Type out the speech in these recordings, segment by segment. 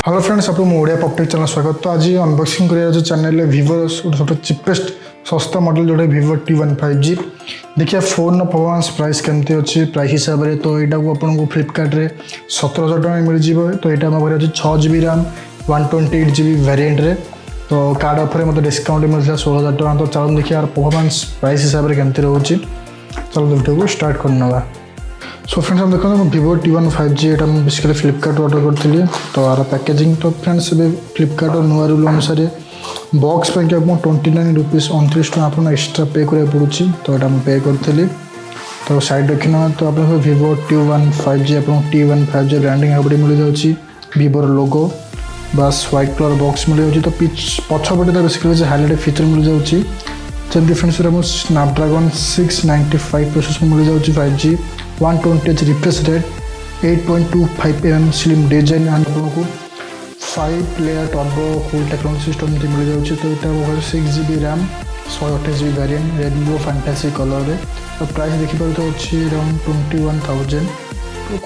Hello friends, आप Odia पॉपटेक channel स्वागत। तो आज अनबॉक्सिंग करिया जो चैनल विवो सब चिपेस्ट सस्ता मॉडल जोटा विवो T1 5G। देखिए फोन परफॉर्मेंस प्राइस केमती अच्छी प्राइस हिसाब से। तो यहाँ को आपको फ्लिपकार्ट रे 17,000 टका मिल जाए। तो यहाँ आम अच्छे 6GB रैम 128GB वेरिएंट रे। तो कार्ड ऑफर मतलब डिस्काउंट मिलता 16,000 टका। तो चलो देखिए यार परफॉर्मेंस प्राइस हिसाब से केमती रोचे। चलो वीडियो को स्टार्ट करना। सो फ्रेंड्स हम देखो विवो T1 5G यहाँ मुझे बेसिकली फ्लिपकार्ट ऑर्डर करी। तो यार पैकेजिंग तो फ्रेंड्स फ्लिपकार्ट नुआ रूल अनुसार बॉक्स पे आपको 29 रुपीज 29 टका आप एक्सट्रा पे करा पड़ी। तो यहाँ मुझे पे करी। तो साइड रखना तो आप विवो T1 5G आप T1 5G ब्रांडिंग यहाँ मिल जाऊँगी। विवोर लोगो बस व्हाइट कलर बॉक्स मिल जाऊँगी। तो पछपटे तो बेसिकली हाईलाइट फीचर मिल जाऊँगी। जमी फ्रेंड्स स्नैपड्रैगन 695 प्रोसेसर मिल जाऊँगी 5G 120Hz refresh rate 8.25mm slim design and आपको 5 layer turbo cool technology system मिल जाऊँगी। तो यहाँ 6GB RAM 128GB variant rainbow fantasy colour रे। तो प्राइस देखिए तो अच्छी अराउंड 21,000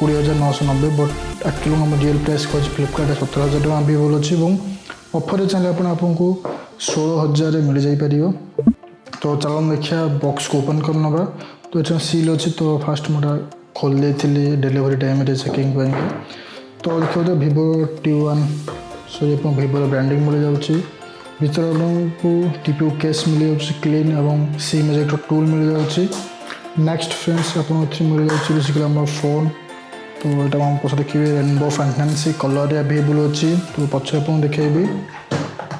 20,990। बट एक्चुअली आम रियल प्राइस कह फ्लिपकार्ट 17,000 टका अवेलेबल अच्छी और ऑफर चाहिए आपको 16,000 मिल जापर। तो चलो देखिए बॉक्स को ओपन करना। तो ये सील अच्छी। तो फास्ट मुझे खोल देती डिलीवरी टाइम चेकिंग। तो देखिए तो विवो T1 सॉरी आप विवो ब्रांडिंग मिल जाऊँगी। भीतर आपको टीपीयू केस मिल जाऊँगी क्लीन और सिम इजेक्टर टूल मिल जाऊँगी। नेक्स्ट फ्रेंड्स आप मिल जाऊँगी बेसिकली आम फोन। तो यहाँ आप पछ देखिए रेनबो फैंटासी कलर अवेलेबल अच्छी। तो पछे आप देखेबी।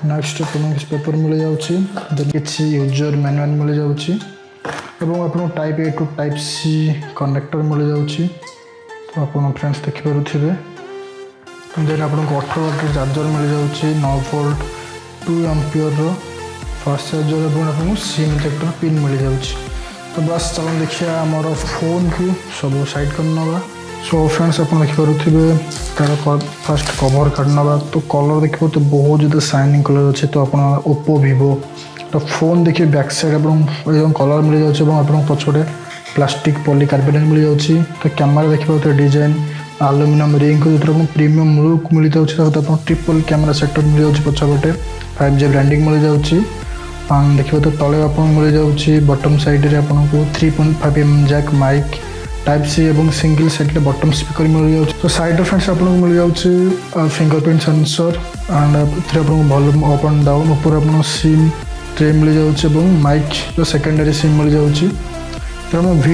नेक्स्ट आपको किसी पेपर मिल जाऊँगी। किसी यूजर मैनुअल मिल जाऊँगी और आपको type A to type C connector मिल जाऊँगी। तो आप फ्रेंड्स देखिपे। देन आपको 18 वाट चार्जर मिल जाऊँगी 9 वोल्ट 2 एम्पियर फास्ट चार्जर और आपको सिम इजेक्टर पिन मिल जाऊँगी। तो बस चलो देखिए आमर फोन को सब साइड करना। सो फ्रेंड्स आप देखिपे तार फास्ट कवर काटना। तो कलर देखिए तो बहुत ज़्यादा शाइनिंग कलर अच्छे। तो आप ओप्पो विवो तो फोन देखिए बैक साइड आप कलर मिल जाऊँगी और आप पछपटे प्लास्टिक पॉलीकार्बोनेट मिल जाऊँगी। तो कैमरा देखिए तो डिजाइन आलुमिनियम रिंग जो प्रीमियम लुक मिल जाऊँगी। ट्रिपल कैमरा सेटअप मिल जाऊँगी पछपटे 5G ब्रांडिंग मिल जाऊँगी। देखिए तो तले आप मिल जाऊँगी बटम साइड में आपको 3.5mm jack mic type C और सिंगल साइड बटम स्पीकर मिल जाऊँगी। तो साइड फ्रेंड्स आपको मिल जाऊँगी fingerprint sensor and volume up and down ऊपर आप सिम ट्रे मिल जाऊँगी और माइक जो सेकेंडरी सिम मिल जाऊँगी। तो V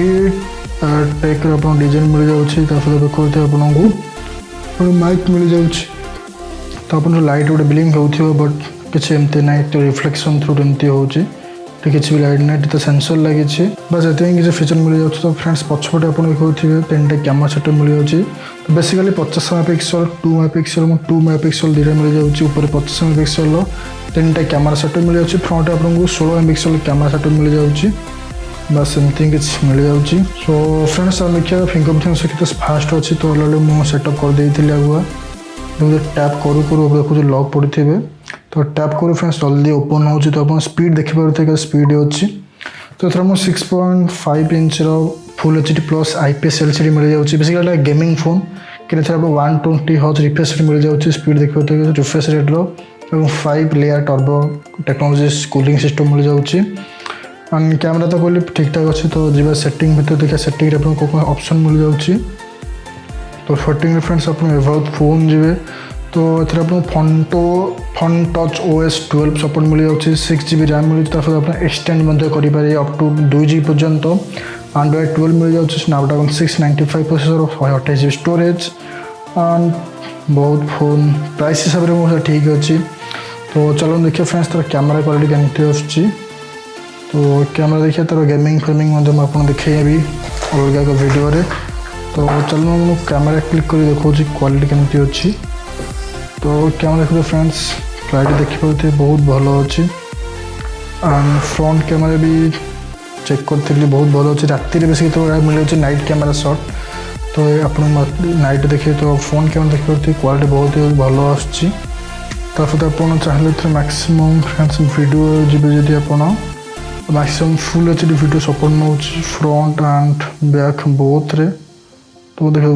टेक डिजाइन मिल जाऊँगी। देखते आपको माइक मिल जाऊँगी। तो आप लाइट गोटे ब्लिंक हो बट किसी एमती ना तो रिफ्लेक्शन थ्रू एमती हो किसी भी लाइट ना तो सेंसर लगी बस ये किसी फीचर मिल जाऊँ। तो फ्रेंड्स पछपटे आप देखिए 3टा कैमरा सेटअप मिल जाऊँगी। तो बेसिकली 50 मेगापिक्सल 2 मेगापिक्सल और 2 मेगापिक्सल दुटा मिल जाऊँगी। ऊपर 25 मेगापिक्सल 3टा कैमरा सेटअप मिल जाऊँगी। फ्रंट आपको 16 मेगापिक्सल कैमरा सेटअप मिल जाऊँगी। बस एमती किसी मिल जाऊँगी। सो फ्रेंड्स देखिए फिंगरप्रिंट सहित फास्ट अच्छी। तो अलरेडी मुझे सेटअप कर देती आगुआ। टैप करू करू देखो लॉक पड़ी थे। तो टैप करूँ फ्रेंड्स जल्दी ओपन हो। तो आप स्पीड देखिए स्पीड अच्छी। तो ये 6.5 inch full HD plus IPS LCD मिल जाऊँगी। बेसिकली गेमिंग फोन कि 120Hz रिफ्रेश रेट मिल जाऊँगी। स्पीड देखिए रिफ्रेश रेट्र और 5 layer turbo technology cooling system मिल जाऊँगी। एंड कैमरा तो कहली ठीक ठाक अच्छे। तो जी सेटिंग भर देखिए सेटिंग आपको ऑप्शन मिल जाऊँगी। तो सेटिंग फ्रेंड्स आप एबाउट फोन जी। तो ये आपको फोन टच OS 12 सपोर्ट मिल जाऊँगी। 6GB रैम मिल जाए। आप एक्सटेंड करेंगे अप टू 2GB पर्यंत। एंड्रॉइड 12 मिल जाऊँगी Snapdragon 695 processor 128GB storage and बहुत फोन प्राइस हिसाब से ठीक अच्छी। तो चलो देखिए फ्रेंड्स तार कैमरा क्वालिटी केमती आसूँ। तो कैमरा देखिए तार गेमिंग फेमिंग आपको देखी अलग एक वीडियो रे। तो चलो मैं कैमरा क्लिक कर देखा क्वालिटी केमती अच्छी। तो कैमरा देखो फ्रेंड्स क्वालिटी देखिए बहुत भल अच्छी। एंड फ्रंट कैमरा भी चेक करी बहुत भल अच्छी। राति बेस तो मिल जाए नाइट कैमरा शॉट। तो आप नाइट देखिए तो फ्रंट कैमरा देखिए क्वालिटी बहुत ही भल आसूँ। तापर आप चाहिए मैक्सिमम फ्रेंड्स वीडियो जी जी आप maximum full HD video support नौ फ्रंट एंड बैक बोथ रे। तो देखो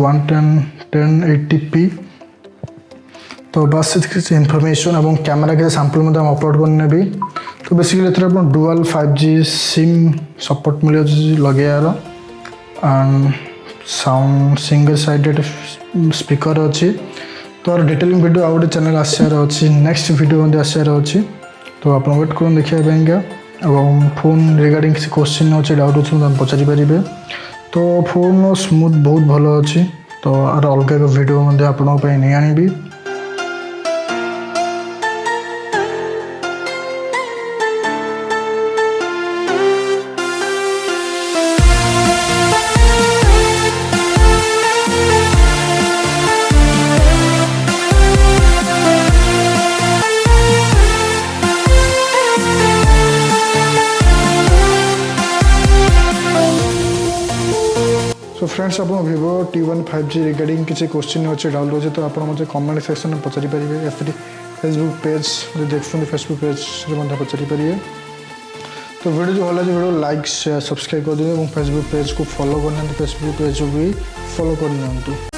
1080p तो बस किसी इनफॉरमेशन और कैमेरा के सैंपल में अपलोड करने भी तो बेसिकली एथर आप डुअल 5G सिम सपोर्ट मिले लगेयार and sound single sided speaker अच्छी तो डिटेलिंग वीडियो आउ गोटे चैनल आसार अच्छी नेक्स्ट वीडियो मध्य आसार अच्छी तो आप वेट कर देखा और फोन रिगार्डिंग किसी क्वेश्चन अच्छे डाउट अच्छे पचारि पारे तो फोन स्मूथ बहुत भल अच्छी तो आर अलग एक वीडियो आपंप नहीं आनी सो फ्रेंड्स आप Vivo T1 5G रिगार्डिंग किसी क्वेश्चन अच्छे डाउट अच्छे तो आप कमेंट सेक्शन में पचारि पारे या फिर फेसबुक पेज देखते फेसबुक पेज पचारि पारे तो वीडियो जो भल वीडियो लाइक शेयर सब्सक्राइब कर दिखाँ फेसबुक पेज को फॉलो करना फेसबुक पेज को भी फॉलो कर।